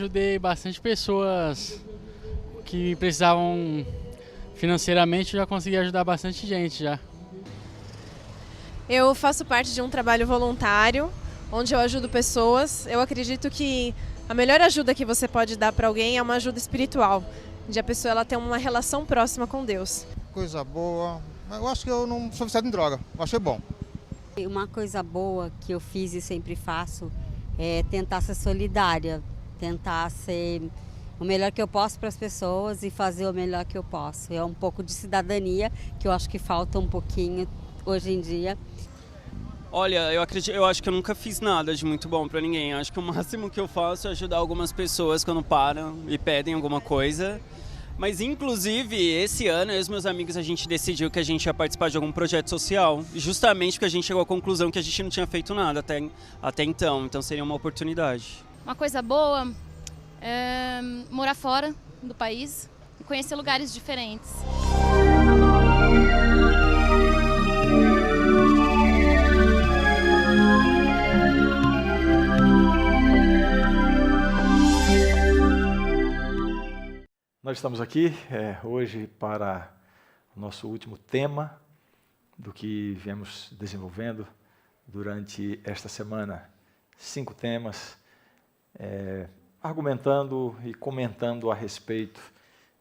ajudei bastante pessoas que precisavam financeiramente, eu já consegui ajudar bastante gente já. Eu faço parte de um trabalho voluntário, onde eu ajudo pessoas. Eu acredito que a melhor ajuda que você pode dar para alguém é uma ajuda espiritual, de a pessoa ela ter uma relação próxima com Deus. Coisa boa. Eu acho que eu não sou viciado em droga. Eu achei bom. Uma coisa boa que eu fiz e sempre faço é tentar ser solidária, tentar ser o melhor que eu posso para as pessoas e fazer o melhor que eu posso. É um pouco de cidadania que eu acho que falta um pouquinho hoje em dia. Olha, eu acho que eu nunca fiz nada de muito bom para ninguém. Eu acho que o máximo que eu faço é ajudar algumas pessoas quando param e pedem alguma coisa. Mas, inclusive, esse ano, eu e os meus amigos, a gente decidiu que a gente ia participar de algum projeto social, justamente porque a gente chegou à conclusão que a gente não tinha feito nada até então seria uma oportunidade. Uma coisa boa é morar fora do país e conhecer lugares diferentes. Nós estamos aqui hoje para o nosso último tema do que viemos desenvolvendo durante esta semana. 5 temas, argumentando e comentando a respeito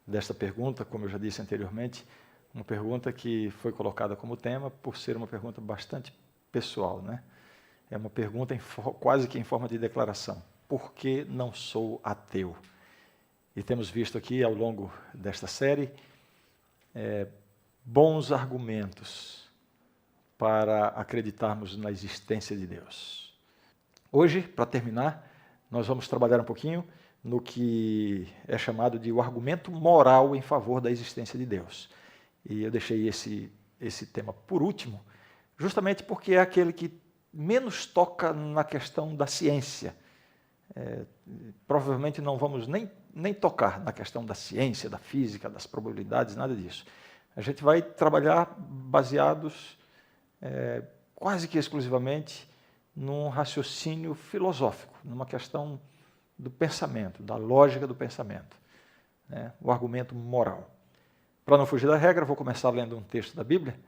desta pergunta, como eu já disse anteriormente, uma pergunta que foi colocada como tema por ser uma pergunta bastante pessoal, né? É uma pergunta quase que em forma de declaração. Por que não sou ateu? E temos visto aqui, ao longo desta série, bons argumentos para acreditarmos na existência de Deus. Hoje, para terminar, nós vamos trabalhar um pouquinho no que é chamado de o argumento moral em favor da existência de Deus. E eu deixei esse tema por último, justamente porque é aquele que menos toca na questão da ciência. Provavelmente não vamos nem tocar na questão da ciência, da física, das probabilidades, nada disso. A gente vai trabalhar baseados quase que exclusivamente num raciocínio filosófico, numa questão do pensamento, da lógica do pensamento, né? O argumento moral. Para não fugir da regra, vou começar lendo um texto da Bíblia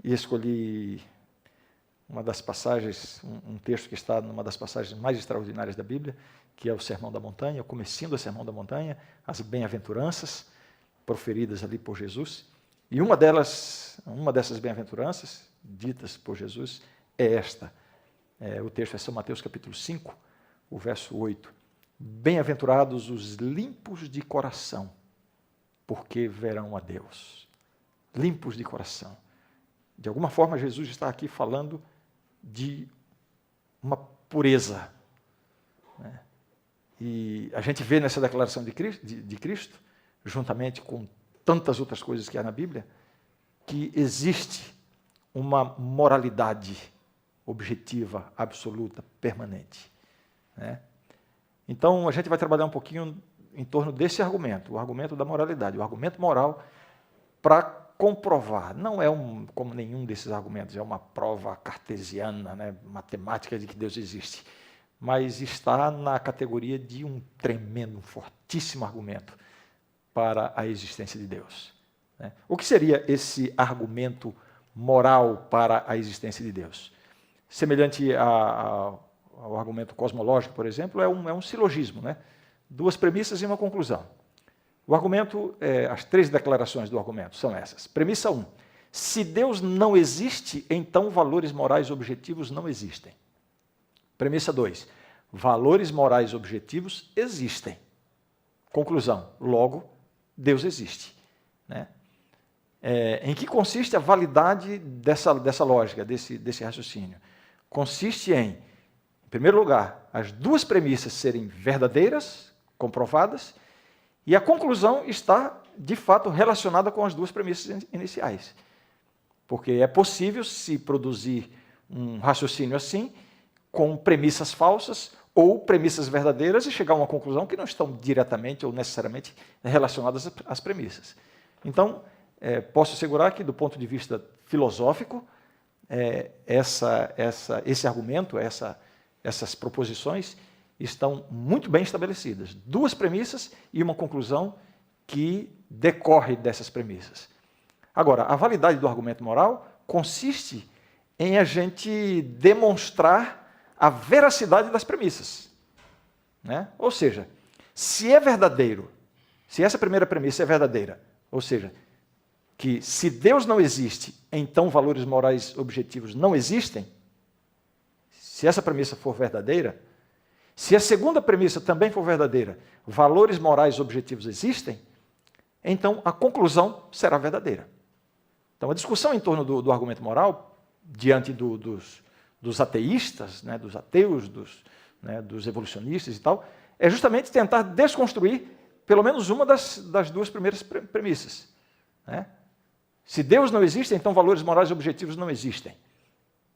e escolhi uma das passagens, um texto que está numa das passagens mais extraordinárias da Bíblia, que é o Sermão da Montanha, o comecinho do Sermão da Montanha, as bem-aventuranças proferidas ali por Jesus. E uma dessas bem-aventuranças, ditas por Jesus, é esta. O texto é São Mateus capítulo 5, o verso 8. Bem-aventurados os limpos de coração, porque verão a Deus. Limpos de coração. De alguma forma, Jesus está aqui falando de uma pureza, né? E a gente vê nessa declaração de Cristo, juntamente com tantas outras coisas que há na Bíblia, que existe uma moralidade objetiva, absoluta, permanente, né? Então, a gente vai trabalhar um pouquinho em torno desse argumento, o argumento da moralidade, o argumento moral para comprovar. Não é como nenhum desses argumentos, é uma prova cartesiana, né, matemática de que Deus existe, mas está na categoria de um tremendo, um fortíssimo argumento para a existência de Deus, né? O que seria esse argumento moral para a existência de Deus? Semelhante ao argumento cosmológico, por exemplo, é um silogismo, né? 2 premissas e uma conclusão. O argumento, as 3 declarações do argumento são essas. Premissa 1. Se Deus não existe, então valores morais objetivos não existem. Premissa 2. Valores morais objetivos existem. Conclusão. Logo, Deus existe, né? Em que consiste a validade dessa lógica, desse raciocínio? Consiste em primeiro lugar, as 2 premissas serem verdadeiras, comprovadas, e a conclusão está, de fato, relacionada com as 2 premissas iniciais. Porque é possível se produzir um raciocínio assim, com premissas falsas ou premissas verdadeiras, e chegar a uma conclusão que não estão diretamente ou necessariamente relacionadas às premissas. Então, posso assegurar que, do ponto de vista filosófico, esse argumento, essas proposições, estão muito bem estabelecidas. 2 premissas e uma conclusão que decorre dessas premissas. Agora, a validade do argumento moral consiste em a gente demonstrar a veracidade das premissas, né? Ou seja, se é verdadeiro, se essa primeira premissa é verdadeira, ou seja, que se Deus não existe, então valores morais objetivos não existem, se essa premissa for verdadeira, se a segunda premissa também for verdadeira, valores morais objetivos existem, então a conclusão será verdadeira. Então a discussão em torno do argumento moral, diante dos ateístas, né, dos ateus, dos evolucionistas e tal, é justamente tentar desconstruir pelo menos uma das 2 primeiras premissas, né? Se Deus não existe, então valores morais objetivos não existem.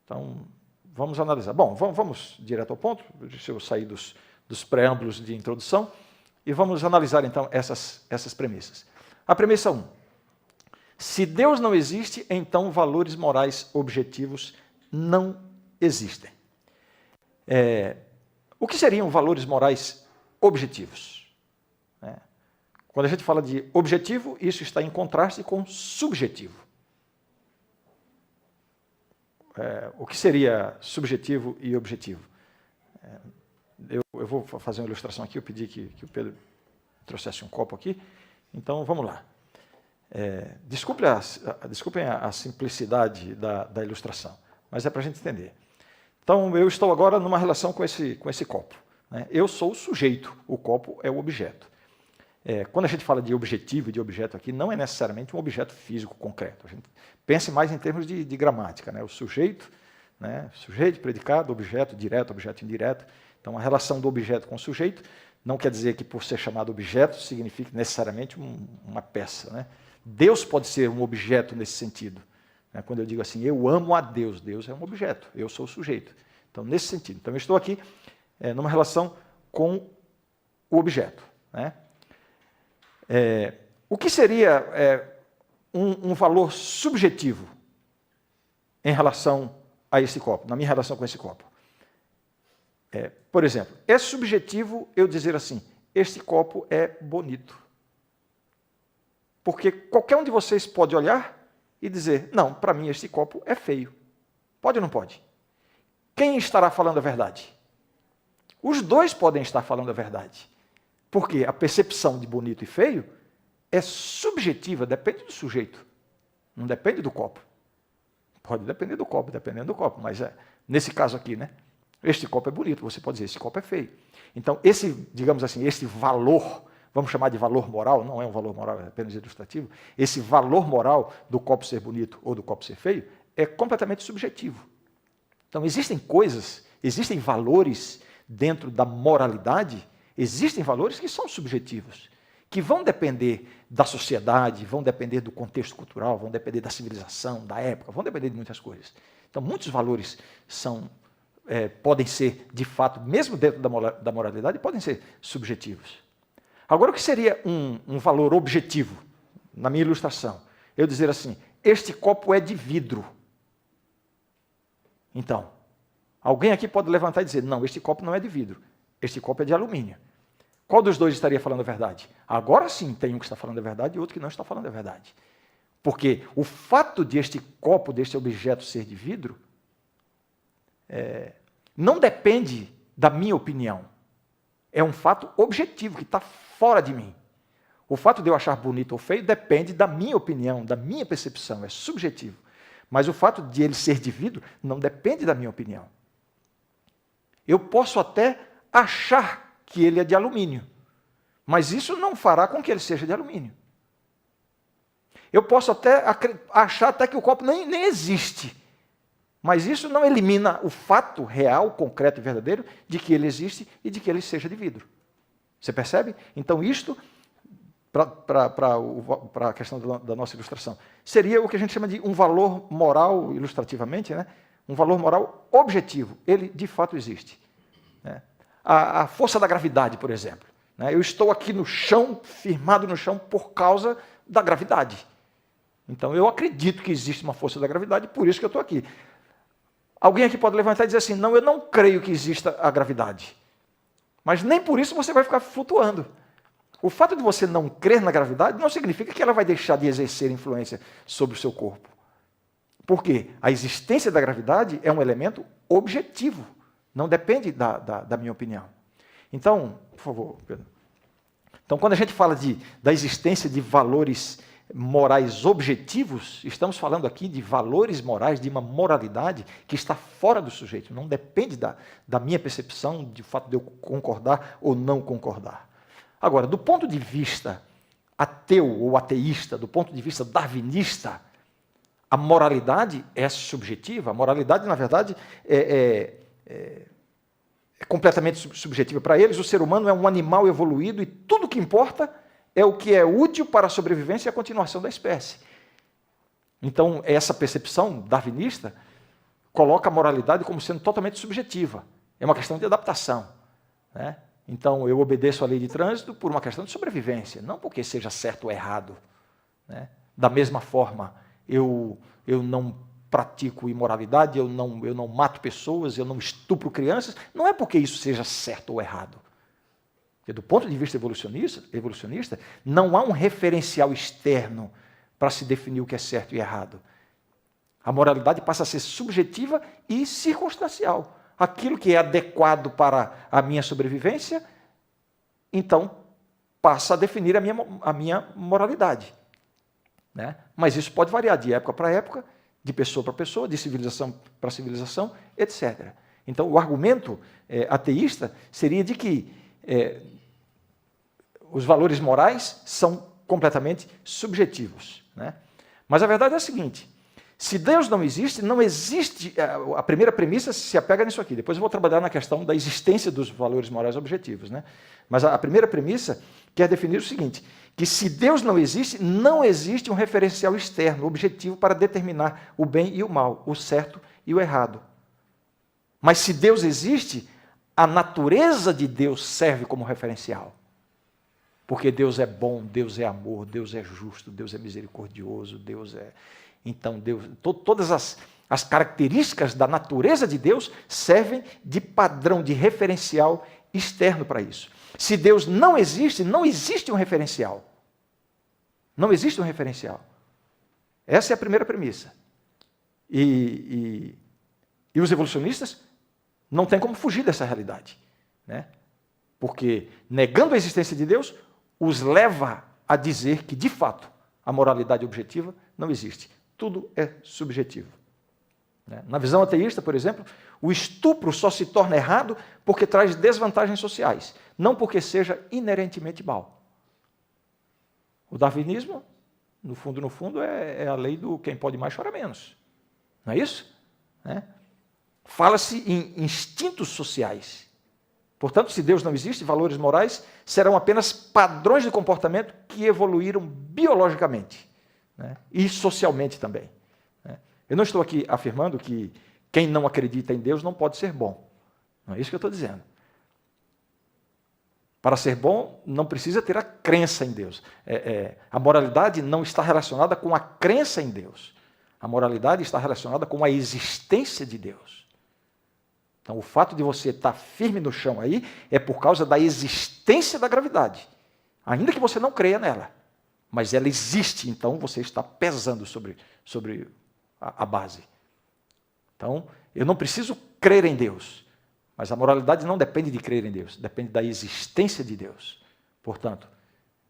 Então, vamos analisar. Bom, vamos direto ao ponto, deixa eu sair dos preâmbulos de introdução, e vamos analisar então essas premissas. A premissa 1. Se Deus não existe, então valores morais objetivos não existem. O que seriam valores morais objetivos? Quando a gente fala de objetivo, isso está em contraste com subjetivo. O que seria subjetivo e objetivo? Eu vou fazer uma ilustração aqui, eu pedi que o Pedro trouxesse um copo aqui, então vamos lá. Desculpem a simplicidade da ilustração, mas é para a gente entender. Então, eu estou agora numa relação com esse copo, né? Eu sou o sujeito, o copo é o objeto. Quando a gente fala de objetivo e de objeto aqui, não é necessariamente um objeto físico concreto. A gente pense mais em termos de gramática, né? O sujeito, né? Sujeito, predicado, objeto direto, objeto indireto. Então, a relação do objeto com o sujeito não quer dizer que, por ser chamado objeto, signifique necessariamente uma peça, né? Deus pode ser um objeto nesse sentido, né? Quando eu digo assim, eu amo a Deus, Deus é um objeto, eu sou o sujeito. Então, nesse sentido. Então, eu estou aqui numa relação com o objeto, né? O que seria um valor subjetivo em relação a esse copo, na minha relação com esse copo? Por exemplo, é subjetivo eu dizer assim, este copo é bonito. Porque qualquer um de vocês pode olhar e dizer, não, para mim este copo é feio. Pode ou não pode? Quem estará falando a verdade? Os dois podem estar falando a verdade. Porque a percepção de bonito e feio é subjetiva, depende do sujeito, não depende do copo. Pode depender do copo, dependendo do copo, mas nesse caso aqui, né? Este copo é bonito, você pode dizer, esse copo é feio. Então, digamos assim, esse valor, vamos chamar de valor moral, não é um valor moral, é apenas ilustrativo, esse valor moral do copo ser bonito ou do copo ser feio é completamente subjetivo. Então, existem valores dentro da moralidade. Existem valores que são subjetivos, que vão depender da sociedade, vão depender do contexto cultural, vão depender da civilização, da época, vão depender de muitas coisas. Então, muitos valores podem ser, de fato, mesmo dentro da moralidade, podem ser subjetivos. Agora, o que seria um valor objetivo, na minha ilustração? Eu dizer assim, este copo é de vidro. Então, alguém aqui pode levantar e dizer, não, este copo não é de vidro, este copo é de alumínio. Qual dos dois estaria falando a verdade? Agora sim, tem um que está falando a verdade e outro que não está falando a verdade. Porque o fato de este copo, deste objeto ser de vidro, não depende da minha opinião. É um fato objetivo, que está fora de mim. O fato de eu achar bonito ou feio depende da minha opinião, da minha percepção, é subjetivo. Mas o fato de ele ser de vidro não depende da minha opinião. Eu posso até achar que ele é de alumínio, mas isso não fará com que ele seja de alumínio. Eu posso até achar até que o copo nem existe, mas isso não elimina o fato real, concreto e verdadeiro de que ele existe e de que ele seja de vidro. Você percebe? Então isto, para a questão da nossa ilustração, seria o que a gente chama de um valor moral, ilustrativamente, né? Um valor moral objetivo. Ele de fato existe, né? A força da gravidade, por exemplo, né? Eu estou aqui no chão, firmado no chão, por causa da gravidade. Então, eu acredito que existe uma força da gravidade, por isso que eu estou aqui. Alguém aqui pode levantar e dizer assim, não, eu não creio que exista a gravidade. Mas nem por isso você vai ficar flutuando. O fato de você não crer na gravidade não significa que ela vai deixar de exercer influência sobre o seu corpo. Por quê? A existência da gravidade é um elemento objetivo. Não depende da minha opinião. Então, por favor, Pedro. Então, quando a gente fala da existência de valores morais objetivos, estamos falando aqui de valores morais, de uma moralidade que está fora do sujeito. Não depende da minha percepção, do fato de eu concordar ou não concordar. Agora, do ponto de vista ateu ou ateísta, do ponto de vista darwinista, a moralidade é subjetiva. A moralidade, na verdade, é completamente subjetiva. Para eles, o ser humano é um animal evoluído e tudo o que importa é o que é útil para a sobrevivência e a continuação da espécie. Então, essa percepção darwinista coloca a moralidade como sendo totalmente subjetiva. É uma questão de adaptação, né? Então, eu obedeço à lei de trânsito por uma questão de sobrevivência, não porque seja certo ou errado, né? Da mesma forma, eu não pratico imoralidade, eu não mato pessoas, eu não estupro crianças, não é porque isso seja certo ou errado. Porque, do ponto de vista evolucionista, não há um referencial externo para se definir o que é certo e errado. A moralidade passa a ser subjetiva e circunstancial. Aquilo que é adequado para a minha sobrevivência, então passa a definir a minha moralidade, né? Mas isso pode variar de época para época, de pessoa para pessoa, de civilização para civilização, etc. Então, o argumento ateísta seria de que os valores morais são completamente subjetivos, né? Mas a verdade é a seguinte: se Deus não existe, não existe. A primeira premissa se apega nisso aqui. Depois eu vou trabalhar na questão da existência dos valores morais objetivos, né? Mas a primeira premissa quer definir o seguinte: que se Deus não existe, não existe um referencial externo, objetivo, para determinar o bem e o mal, o certo e o errado. Mas se Deus existe, a natureza de Deus serve como referencial. Porque Deus é bom, Deus é amor, Deus é justo, Deus é misericordioso, Deus é... Então, todas as características da natureza de Deus servem de padrão, de referencial externo para isso. Se Deus não existe, não existe um referencial. Não existe um referencial. Essa é a primeira premissa. E os evolucionistas não têm como fugir dessa realidade, né? Porque, negando a existência de Deus, os leva a dizer que, de fato, a moralidade objetiva não existe. Tudo é subjetivo. Na visão ateísta, por exemplo, o estupro só se torna errado porque traz desvantagens sociais, não porque seja inerentemente mal. O darwinismo, no fundo, é a lei do quem pode mais chora menos. Não é isso? Fala-se em instintos sociais. Portanto, se Deus não existe, valores morais serão apenas padrões de comportamento que evoluíram biologicamente, né? E socialmente também, né? Eu não estou aqui afirmando que quem não acredita em Deus não pode ser bom. Não é isso que eu estou dizendo. Para ser bom, não precisa ter a crença em Deus. A moralidade não está relacionada com a crença em Deus. A moralidade está relacionada com a existência de Deus. Então, o fato de você estar firme no chão aí é por causa da existência da gravidade. Ainda que você não creia nela. Mas ela existe, então você está pesando sobre a base. Então, eu não preciso crer em Deus. Mas a moralidade não depende de crer em Deus. Depende da existência de Deus. Portanto,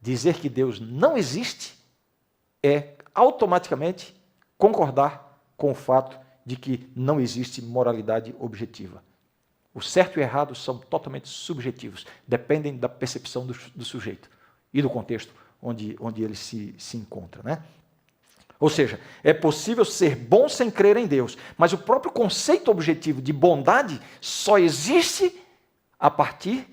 dizer que Deus não existe é automaticamente concordar com o fato de que não existe moralidade objetiva. O certo e o errado são totalmente subjetivos, dependem da percepção do sujeito e do contexto onde ele se encontra, né? Ou seja, é possível ser bom sem crer em Deus, mas o próprio conceito objetivo de bondade só existe a partir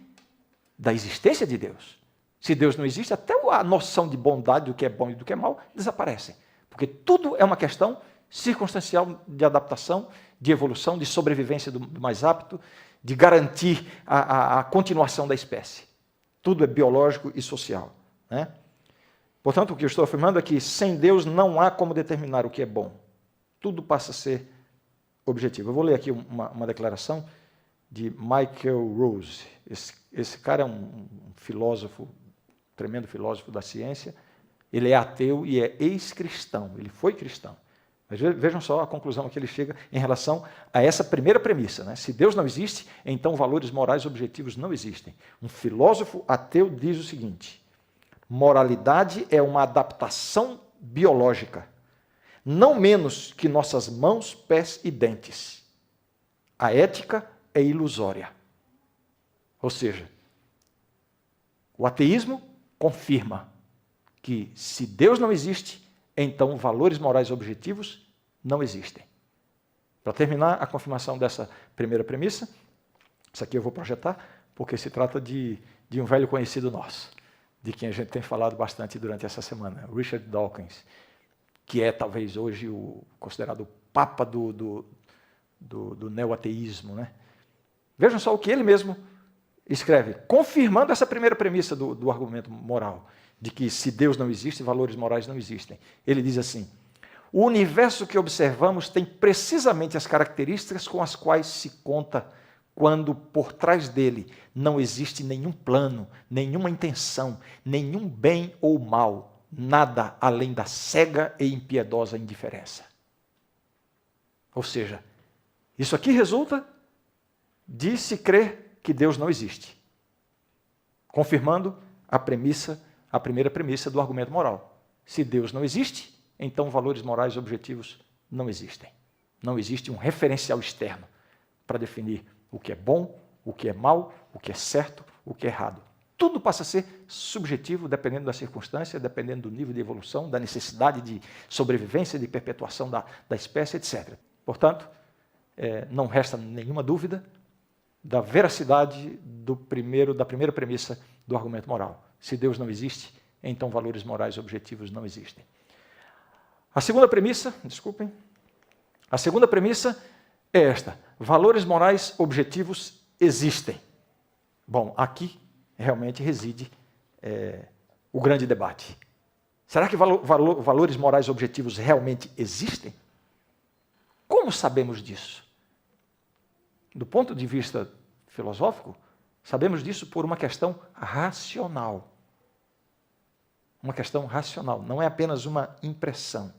da existência de Deus. Se Deus não existe, até a noção de bondade, do que é bom e do que é mal, desaparecem. Porque tudo é uma questão circunstancial de adaptação, de evolução, de sobrevivência do mais apto, de garantir a continuação da espécie. Tudo é biológico e social, né? Portanto, o que eu estou afirmando é que sem Deus não há como determinar o que é bom. Tudo passa a ser objetivo. Eu vou ler aqui uma declaração de Michael Rose. esse cara é um filósofo, tremendo filósofo da ciência, ele é ateu e é ex-cristão, ele foi cristão. Mas vejam só a conclusão que ele chega em relação a essa primeira premissa, né? Se Deus não existe, então valores morais objetivos não existem. Um filósofo ateu diz o seguinte: moralidade é uma adaptação biológica, não menos que nossas mãos, pés e dentes. A ética é ilusória. Ou seja, o ateísmo confirma que se Deus não existe, então valores morais objetivos não existem. Para terminar a confirmação dessa primeira premissa, isso aqui eu vou projetar, porque se trata de um velho conhecido nosso, de quem a gente tem falado bastante durante essa semana, Richard Dawkins, que é talvez hoje considerado o papa do neo-ateísmo, né? Vejam só o que ele mesmo escreve, confirmando essa primeira premissa do argumento moral, de que se Deus não existe, valores morais não existem. Ele diz assim: o universo que observamos tem precisamente as características com as quais se conta quando por trás dele não existe nenhum plano, nenhuma intenção, nenhum bem ou mal, nada além da cega e impiedosa indiferença. Ou seja, isso aqui resulta de se crer que Deus não existe, confirmando a primeira premissa do argumento moral. Se Deus não existe, então valores morais objetivos não existem. Não existe um referencial externo para definir o que é bom, o que é mal, o que é certo, o que é errado. Tudo passa a ser subjetivo, dependendo da circunstância, dependendo do nível de evolução, da necessidade de sobrevivência, de perpetuação da espécie, etc. Portanto, não resta nenhuma dúvida da veracidade da primeira premissa do argumento moral. Se Deus não existe, então valores morais objetivos não existem. A segunda premissa é esta: valores morais objetivos existem. Bom, aqui realmente reside o grande debate. Será que valores morais objetivos realmente existem? Como sabemos disso? Do ponto de vista filosófico, sabemos disso por uma questão racional. Uma questão racional, não é apenas uma impressão.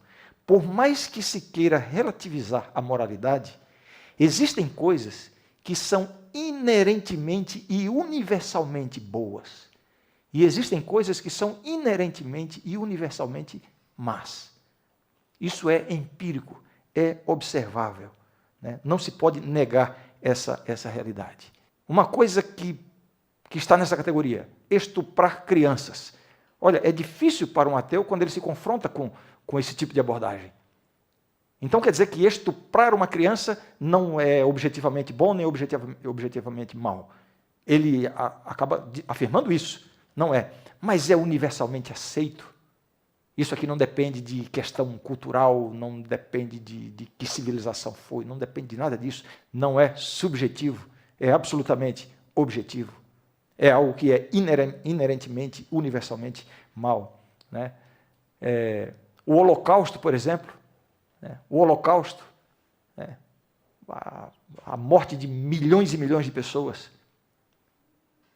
Por mais que se queira relativizar a moralidade, existem coisas que são inerentemente e universalmente boas. E existem coisas que são inerentemente e universalmente más. Isso é empírico, é observável, né? Não se pode negar essa realidade. Uma coisa que está nessa categoria: estuprar crianças. Olha, é difícil para um ateu quando ele se confronta com esse tipo de abordagem. Então quer dizer que estuprar uma criança não é objetivamente bom nem objetivamente mal. Ele acaba afirmando isso. Não é. Mas é universalmente aceito. Isso aqui não depende de questão cultural, não depende de que civilização foi, não depende de nada disso. Não é subjetivo, é absolutamente objetivo. É algo que é inerentemente, universalmente mal, né? O Holocausto, por exemplo, né? O Holocausto, né? A morte de milhões e milhões de pessoas.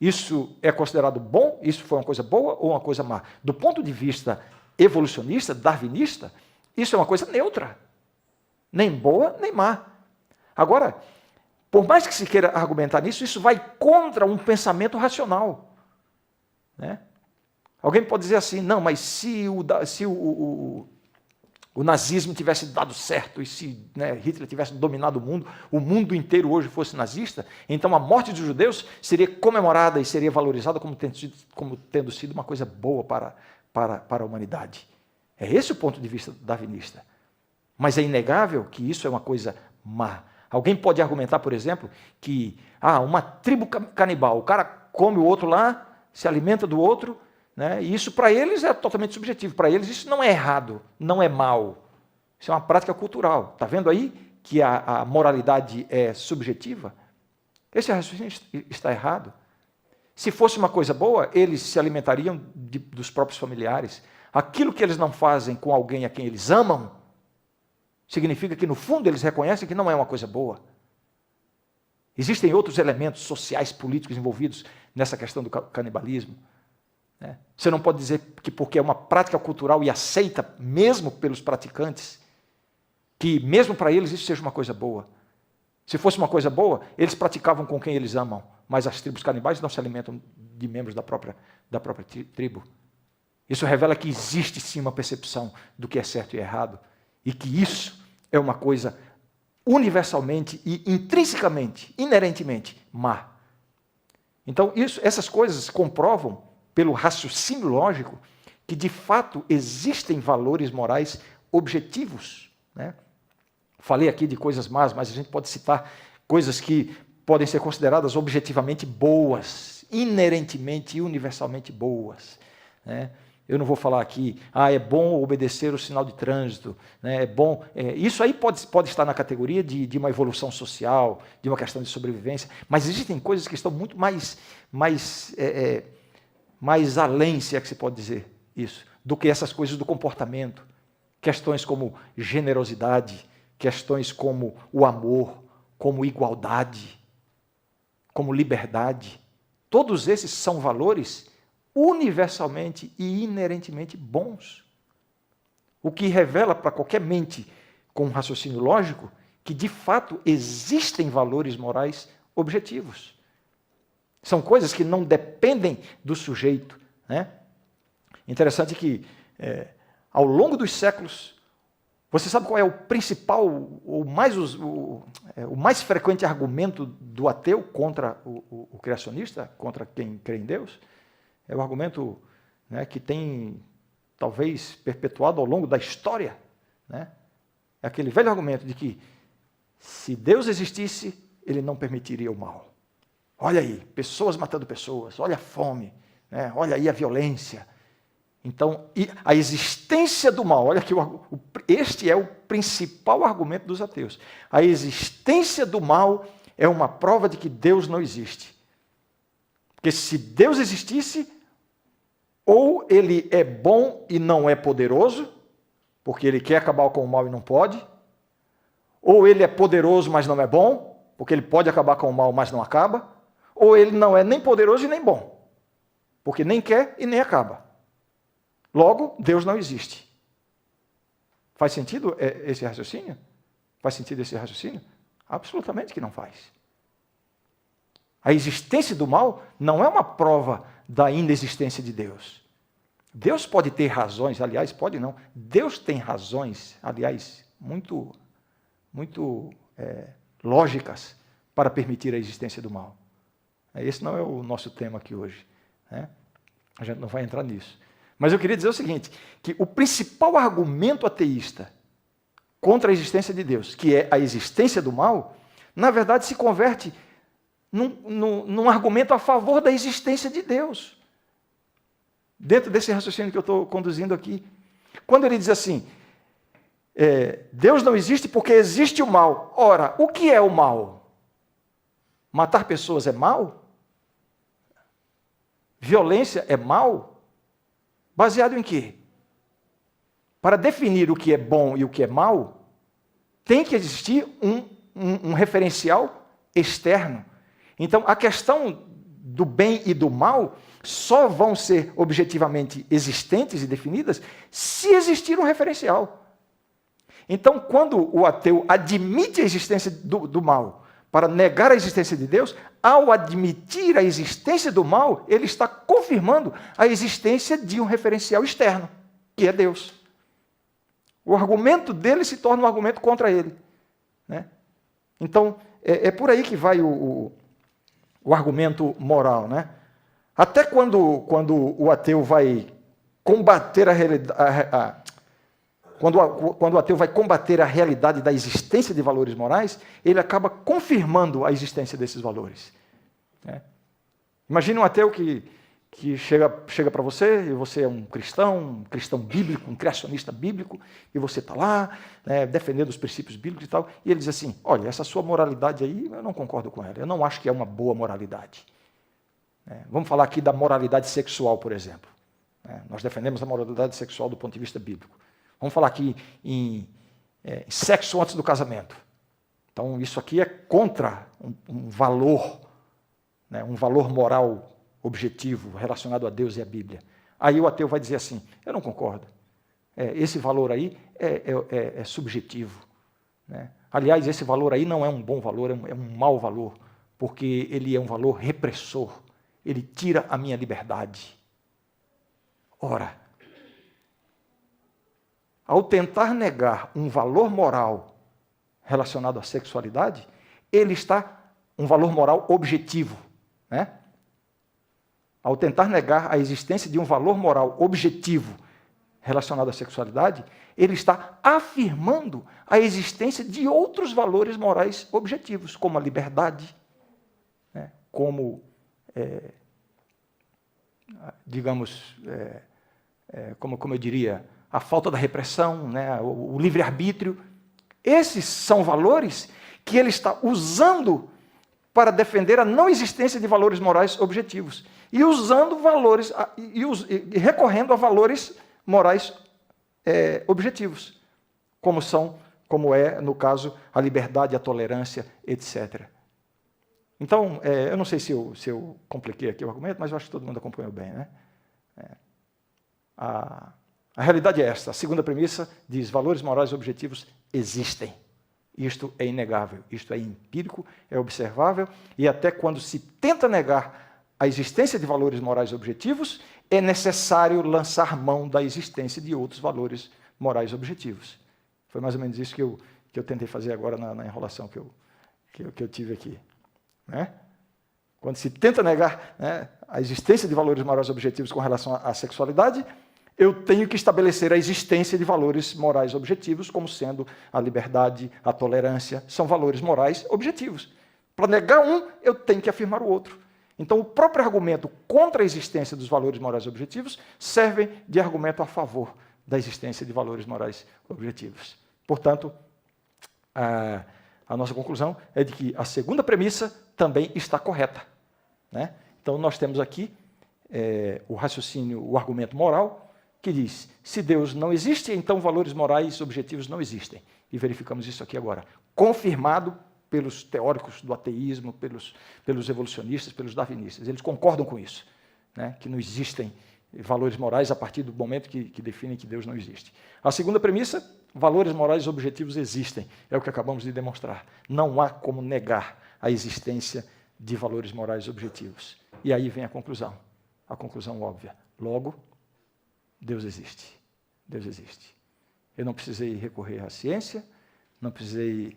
Isso é considerado bom? Isso foi uma coisa boa ou uma coisa má? Do ponto de vista evolucionista, darwinista, isso é uma coisa neutra. Nem boa, nem má. Agora, por mais que se queira argumentar nisso, isso vai contra um pensamento racional, né? Alguém pode dizer assim: não, mas se o nazismo tivesse dado certo e se, né, Hitler tivesse dominado o mundo inteiro hoje fosse nazista, então a morte dos judeus seria comemorada e seria valorizada como tendo sido uma coisa boa para a humanidade. É esse o ponto de vista darwinista. Mas é inegável que isso é uma coisa má. Alguém pode argumentar, por exemplo, que uma tribo canibal, o cara come o outro lá, se alimenta do outro, né? E isso para eles é totalmente subjetivo. Para eles isso não é errado, não é mal. Isso é uma prática cultural. Está vendo aí que a moralidade é subjetiva? Esse raciocínio está errado. Se fosse uma coisa boa, eles se alimentariam dos próprios familiares. Aquilo que eles não fazem com alguém a quem eles amam, significa que, no fundo, eles reconhecem que não é uma coisa boa. Existem outros elementos sociais, políticos envolvidos nessa questão do canibalismo. Né? Você não pode dizer que porque é uma prática cultural e aceita mesmo pelos praticantes, que mesmo para eles isso seja uma coisa boa. Se fosse uma coisa boa, eles praticavam com quem eles amam, mas as tribos canibais não se alimentam de membros da própria tribo. Isso revela que existe sim uma percepção do que é certo e errado, e que isso é uma coisa universalmente e intrinsecamente, inerentemente má. Então, essas coisas comprovam, pelo raciocínio lógico, que de fato existem valores morais objetivos. Né? Falei aqui de coisas más, mas a gente pode citar coisas que podem ser consideradas objetivamente boas, inerentemente e universalmente boas. Né? Eu não vou falar aqui, é bom obedecer o sinal de trânsito, né? É bom. Isso aí pode estar na categoria de uma evolução social, de uma questão de sobrevivência, mas existem coisas que estão muito mais além, se é que se pode dizer isso, do que essas coisas do comportamento. Questões como generosidade, questões como o amor, como igualdade, como liberdade. Todos esses são valores universalmente e inerentemente bons. O que revela para qualquer mente com um raciocínio lógico que, de fato, existem valores morais objetivos. São coisas que não dependem do sujeito. Né? Interessante que, ao longo dos séculos, você sabe qual é o principal, o mais frequente argumento do ateu contra o criacionista, contra quem crê em Deus? É o argumento, né, que tem, talvez, perpetuado ao longo da história. Né? É aquele velho argumento de que, se Deus existisse, ele não permitiria o mal. Olha aí, pessoas matando pessoas, olha a fome, né? Olha aí a violência. Então, a existência do mal, olha aqui, este é o principal argumento dos ateus. A existência do mal é uma prova de que Deus não existe. Porque se Deus existisse, ou ele é bom e não é poderoso, porque ele quer acabar com o mal e não pode, ou ele é poderoso, mas não é bom, porque ele pode acabar com o mal, mas não acaba, ou ele não é nem poderoso e nem bom, porque nem quer e nem acaba. Logo, Deus não existe. Faz sentido esse raciocínio? Faz sentido esse raciocínio? Absolutamente que não faz. A existência do mal não é uma prova da inexistência de Deus. Deus pode ter razões, aliás, pode não. Deus tem razões, aliás, muito lógicas para permitir a existência do mal. Esse não é o nosso tema aqui hoje. Né? A gente não vai entrar nisso. Mas eu queria dizer o seguinte, que o principal argumento ateísta contra a existência de Deus, que é a existência do mal, na verdade se converte num argumento a favor da existência de Deus. Dentro desse raciocínio que eu estou conduzindo aqui. Quando ele diz assim, Deus não existe porque existe o mal. Ora, o que é o mal? Matar pessoas é mal? Violência é mal? Baseado em quê? Para definir o que é bom e o que é mal, tem que existir um referencial externo. Então, a questão do bem e do mal só vão ser objetivamente existentes e definidas se existir um referencial. Então, quando o ateu admite a existência do mal para negar a existência de Deus, ao admitir a existência do mal, ele está confirmando a existência de um referencial externo, que é Deus. O argumento dele se torna um argumento contra ele. Né? Então, é por aí que vai o argumento moral. Né? Até quando o ateu vai combater a realidade... Quando o ateu vai combater a realidade da existência de valores morais, ele acaba confirmando a existência desses valores. Né? Imagine um ateu que chega para você, e você é um cristão bíblico, um criacionista bíblico, e você está lá, né, defendendo os princípios bíblicos e tal, e ele diz assim, olha, essa sua moralidade aí, eu não concordo com ela, eu não acho que é uma boa moralidade. Vamos falar aqui da moralidade sexual, por exemplo. Nós defendemos a moralidade sexual do ponto de vista bíblico. Vamos falar aqui em sexo antes do casamento. Então, isso aqui é contra um valor, né, um valor moral objetivo relacionado a Deus e à Bíblia. Aí o ateu vai dizer assim, eu não concordo. Esse valor aí é subjetivo. Né? Aliás, esse valor aí não é um bom valor, é um mau valor, porque ele é um valor repressor. Ele tira a minha liberdade. Ora, ao tentar negar um valor moral relacionado à sexualidade, ele está um valor moral objetivo, né? Ao tentar negar a existência de um valor moral objetivo relacionado à sexualidade, ele está afirmando a existência de outros valores morais objetivos, como a liberdade, né? Como, como eu diria, a falta da repressão, né? O livre-arbítrio. Esses são valores que ele está usando para defender a não existência de valores morais objetivos. E usando valores, e recorrendo a valores morais objetivos, como é, no caso, a liberdade, a tolerância, etc. Então, eu não sei se eu compliquei aqui o argumento, mas eu acho que todo mundo acompanhou bem, né? A realidade é esta. A segunda premissa diz, valores morais objetivos existem. Isto é inegável, isto é empírico, é observável, e até quando se tenta negar a existência de valores morais objetivos, é necessário lançar mão da existência de outros valores morais objetivos. Foi mais ou menos isso que eu tentei fazer agora na enrolação que eu tive aqui. Né? Quando se tenta negar, né, a existência de valores morais objetivos com relação à sexualidade, eu tenho que estabelecer a existência de valores morais objetivos, como sendo a liberdade, a tolerância, são valores morais objetivos. Para negar um, eu tenho que afirmar o outro. Então, o próprio argumento contra a existência dos valores morais objetivos serve de argumento a favor da existência de valores morais objetivos. Portanto, a nossa conclusão é de que a segunda premissa também está correta. Né? Então, nós temos aqui o raciocínio, o argumento moral, que diz, se Deus não existe, então valores morais objetivos não existem. E verificamos isso aqui agora. Confirmado pelos teóricos do ateísmo, pelos evolucionistas, pelos darwinistas. Eles concordam com isso, né? Que não existem valores morais a partir do momento que definem que Deus não existe. A segunda premissa, valores morais objetivos existem. É o que acabamos de demonstrar. Não há como negar a existência de valores morais objetivos. E aí vem a conclusão óbvia. Logo, Deus existe. Deus existe. Eu não precisei recorrer à ciência, não precisei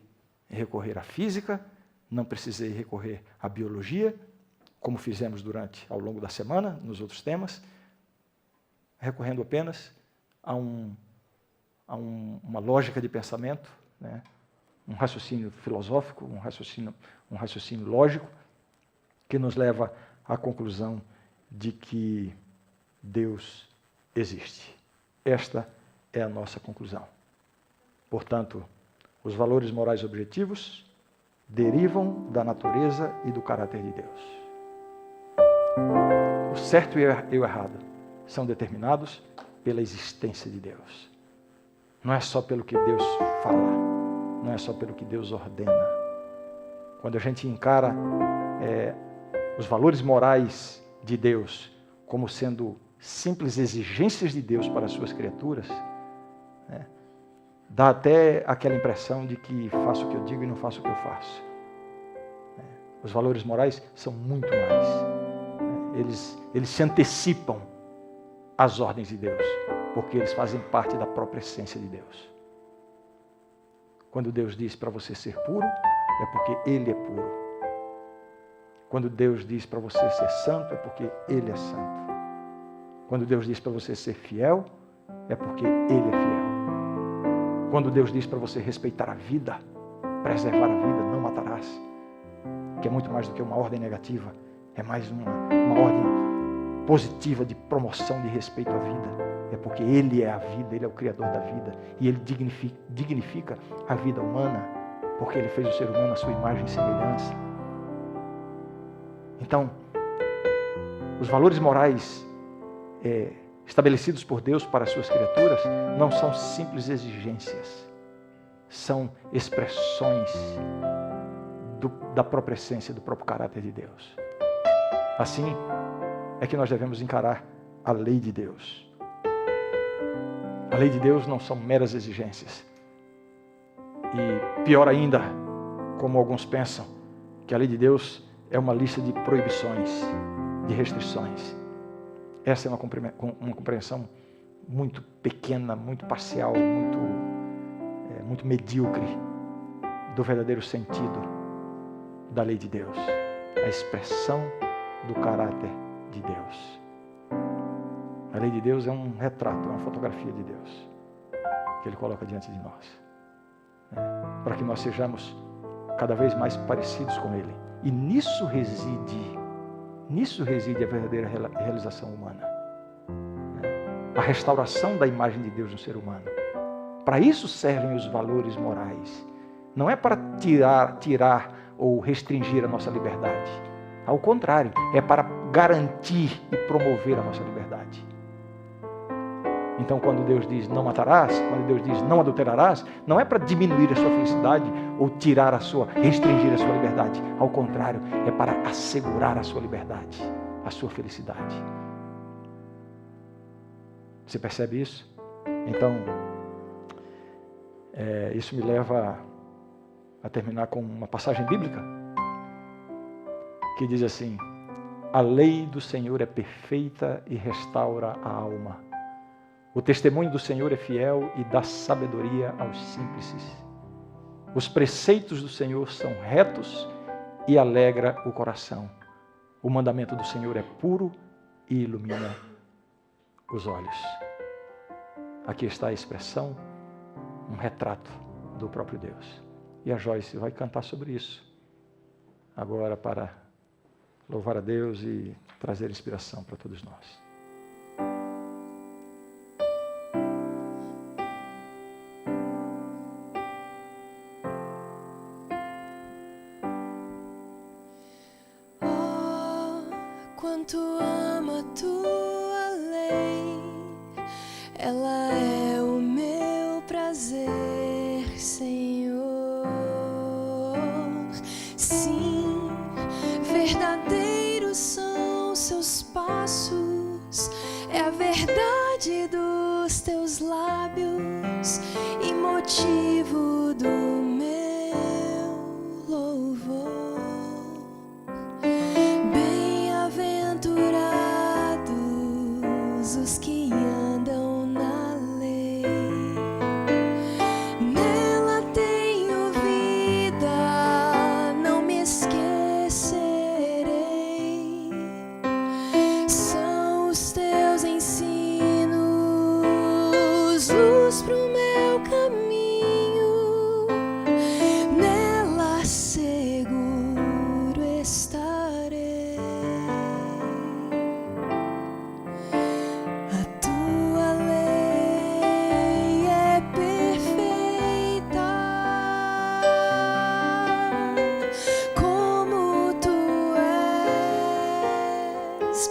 recorrer à física, não precisei recorrer à biologia, como fizemos ao longo da semana, nos outros temas, recorrendo apenas a uma lógica de pensamento, né? Um raciocínio filosófico, um raciocínio lógico, que nos leva à conclusão de que Deus existe. Esta é a nossa conclusão. Portanto, os valores morais objetivos derivam da natureza e do caráter de Deus. O certo e o errado são determinados pela existência de Deus. Não é só pelo que Deus fala, não é só pelo que Deus ordena. Quando a gente encara os valores morais de Deus como sendo simples exigências de Deus para as suas criaturas, né, dá até aquela impressão de que faço o que eu digo e não faço o que eu faço. Os valores morais são muito mais. Eles se antecipam às ordens de Deus, porque eles fazem parte da própria essência de Deus. Quando Deus diz para você ser puro, é porque Ele é puro. Quando Deus diz para você ser santo, é porque Ele é santo. Quando Deus diz para você ser fiel, é porque Ele é fiel. Quando Deus diz para você respeitar a vida, preservar a vida, não matarás, que é muito mais do que uma ordem negativa, é mais uma ordem positiva de promoção de respeito à vida. É porque Ele é a vida, Ele é o Criador da vida, e Ele dignifica a vida humana, porque Ele fez o ser humano à sua imagem e semelhança. Então, os valores morais estabelecidos por Deus para as suas criaturas não são simples exigências, são expressões da própria essência, do próprio caráter de Deus. Assim é que nós devemos encarar a lei de Deus. A lei de Deus não são meras exigências. E pior ainda, como alguns pensam, que a lei de Deus é uma lista de proibições, de restrições. Essa é uma compreensão muito pequena, muito parcial, muito medíocre do verdadeiro sentido da lei de Deus, a expressão do caráter de Deus. A lei de Deus é um retrato, é uma fotografia de Deus que Ele coloca diante de nós, para que nós sejamos cada vez mais parecidos com Ele. E nisso reside a verdadeira realização humana, a restauração da imagem de Deus no ser humano. Para isso servem os valores morais. Não é para tirar ou restringir a nossa liberdade. Ao contrário, é para garantir e promover a nossa liberdade. Então, quando Deus diz não matarás, quando Deus diz não adulterarás, não é para diminuir a sua felicidade ou restringir a sua liberdade. Ao contrário, é para assegurar a sua liberdade, a sua felicidade. Você percebe isso? Então, isso me leva a terminar com uma passagem bíblica que diz assim: a lei do Senhor é perfeita e restaura a alma. O testemunho do Senhor é fiel e dá sabedoria aos simples. Os preceitos do Senhor são retos e alegra o coração. O mandamento do Senhor é puro e ilumina os olhos. Aqui está a expressão, um retrato do próprio Deus. E a Joyce vai cantar sobre isso agora, para louvar a Deus e trazer inspiração para todos nós. Quanto amo a tua lei, ela é o meu prazer, Senhor. Sim, verdadeiros são seus passos, é a verdade dos teus lábios e motivo do meu louvor. Os que andam na lei, nela tenho vida, não me esquecerei. São os teus ensinos, luz pro meu caminho, nela seguro estarei.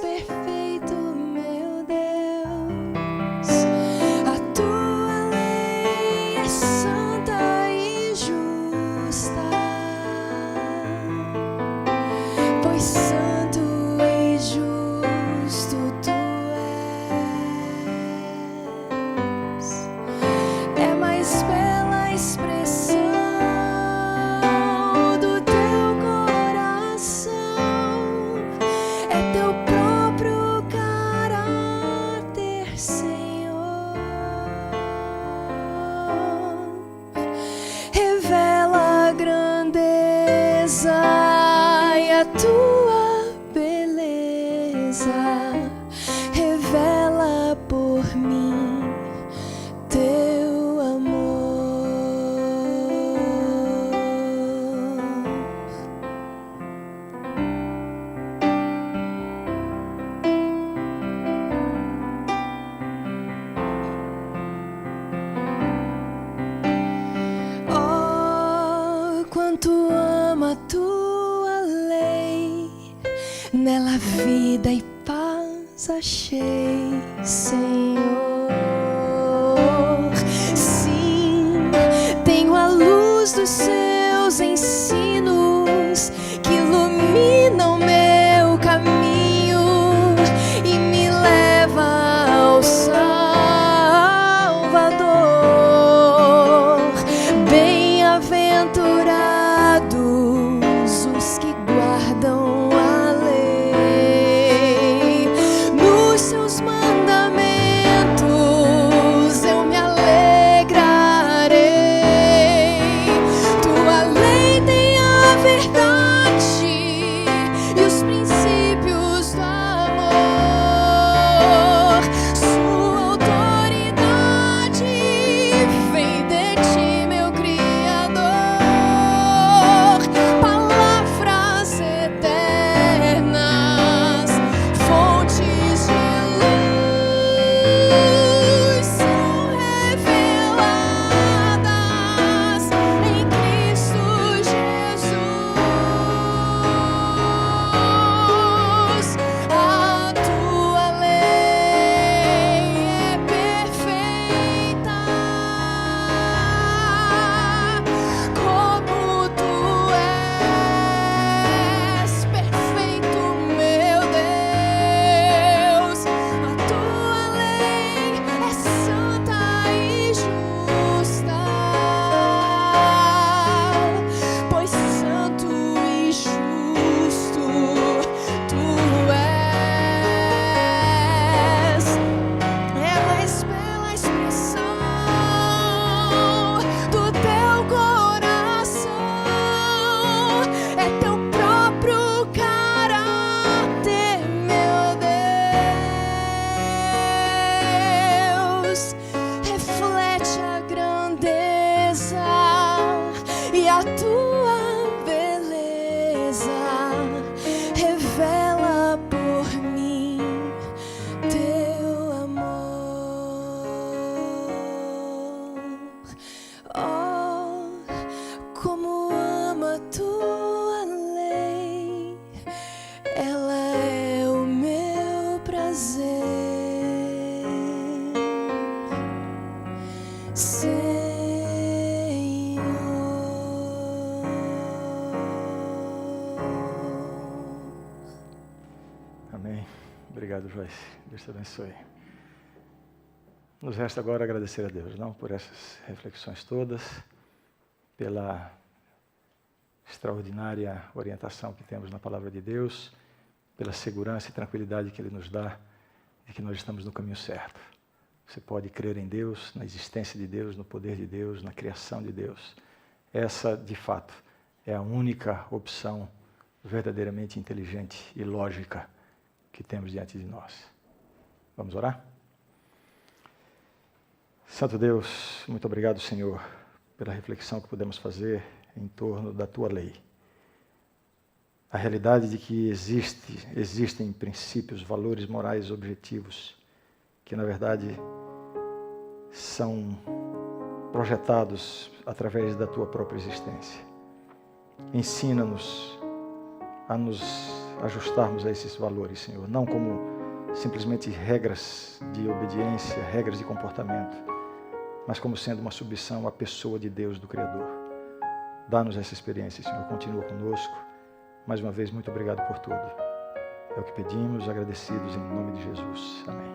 Perfeito, meu Deus, a tua lei é santa e justa, pois santo e justo tu és. É mais bela expressão do teu coração, é teu Senhor, revela a grandeza e a tua beleza, revela por mim teu amor. Quanto amo a tua lei, nela vida e paz achei, Senhor. Sim, tenho a os seus ensinos que iluminam meu caminho e me leva ao Salvador. Bem-aventurados os que guardam a lei, nos seus mandamentos eu me alegrarei. Tua lei tem a verdade e os princípios do amor. Sua autoridade vem de ti, meu Criador. Palavras eternas, fontes de luz são reveladas em Cristo Jesus. A tua lei é perfeita, como tu és perfeito, meu Deus. A tua lei é santa e justa, pois santo e justo tu és. É a mais bela expressão do teu coração, é teu próprio caráter, meu Deus. Reflete a grandeza e a tua beleza, revela por mim teu amor. Oh, como amo a tua lei, ela é o meu prazer. Senhor. Amém. Obrigado, Joyce. Deus te abençoe. Nos resta agora agradecer a Deus, não, por essas reflexões todas, pela extraordinária orientação que temos na Palavra de Deus, pela segurança e tranquilidade que Ele nos dá de que nós estamos no caminho certo. Você pode crer em Deus, na existência de Deus, no poder de Deus, na criação de Deus. Essa, de fato, é a única opção verdadeiramente inteligente e lógica que temos diante de nós. Vamos orar? Santo Deus, muito obrigado, Senhor, pela reflexão que podemos fazer em torno da Tua lei. A realidade de que existem princípios, valores morais objetivos que, na verdade, são projetados através da Tua própria existência. Ensina-nos a nos ajustarmos a esses valores, Senhor, não como simplesmente regras de obediência, regras de comportamento, mas como sendo uma submissão à pessoa de Deus, do Criador. Dá-nos essa experiência, Senhor, continua conosco. Mais uma vez, muito obrigado por tudo. É o que pedimos, agradecidos em nome de Jesus. Amém.